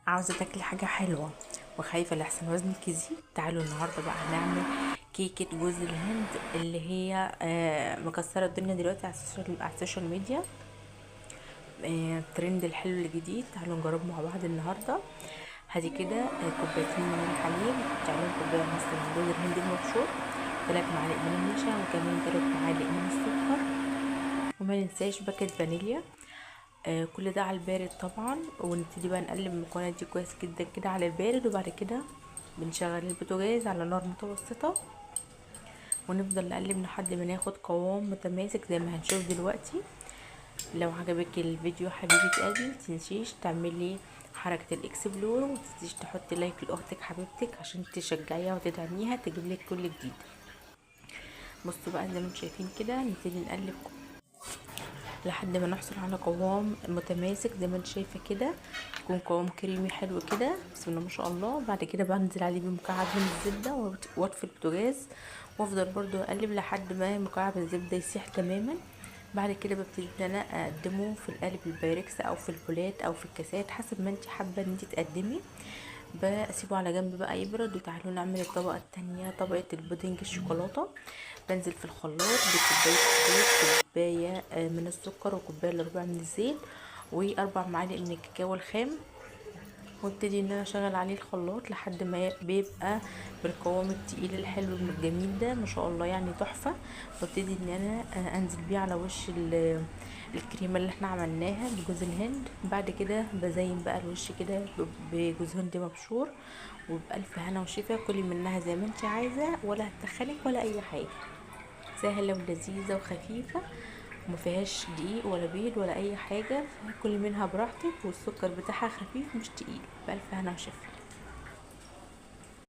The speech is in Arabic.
عاوزة تاكلي حاجة حلوة وخايفة لحسن وزنك يزيد؟ تعالوا النهاردة بقى هنعمل كيكة جوز الهند اللي هي مكسرة الدنيا دلوقتي على السوشيال ميديا. الترند الحلو الجديد، تعالوا نجربه مع بعض النهاردة. هاتي كده كوبايتين من الحليب، تعملوا كوباية ونص من جوز الهند المبشور، 3 معالق من النشا، وكمان 3 معالق من السكر، وما ننساش باكيت فانيليا. كل ده على البارد طبعا، ونبتدي بقى نقلب المكونات دي كويس جدا كده على البارد، وبعد كده بنشغل البوتاجاز على نار متوسطة، ونفضل نقلب لحد ما ناخد قوام متماسك زي ما هنشوف دلوقتي. لو عجبك الفيديو حبيبة قلبي متنسيش تعملي حركة الاكسبلور، ومتنسيش تحطي لايك لاختك حبيبتك عشان تشجعيها وتدعميها تجيبلك كل جديد. بصوا بقى زي ما انتم شايفين كده، نبتدي نقلب لحد ما نحصل على قوام متماسك زي ما انت شايفه كده، يكون قوام كريمي حلو كده بسم الله ما شاء الله. بعد كده بنزل عليه بمكعب من الزبده واطفي البوتاجاز، وافضل برضو اقلب لحد ما مكعب الزبده يسيح تماما. بعد كده ببتدي ان انا اقدمه في القالب البايركس او في البولات او في الكاسات حسب ما انت حابه ان انت تقدمي. بسيبه على جنب بقى يبرد، وتعالوا نعمل الطبقه التانية، طبقه البودنج الشوكولاته. بنزل في الخلاط بكوبايه زيت، كوبايه من السكر، وكوبايه الا ربع من الزيت، و4 معالق من الكاكاو الخام، وابتدي ان انا اشغل عليه الخلاط لحد ما بيبقى بالقوام التقيل الحلو الجميل ده ما شاء الله، يعني تحفه. وابتدي ان انا انزل بيه على وش الكريمه اللي احنا عملناها بجوز الهند. بعد كده بزين بقى الوش كده بجوز هند مبشور، وبألف هنا وشفا. كلي منها زي ما انت عايزه، ولا هتخنك ولا اي حاجه، سهله ولذيذه وخفيفه، وما فيهاش دقيق ولا بيض ولا اي حاجه، كل منها براحتك، والسكر بتاعها خفيف مش تقيل. بألف هنا وشفا.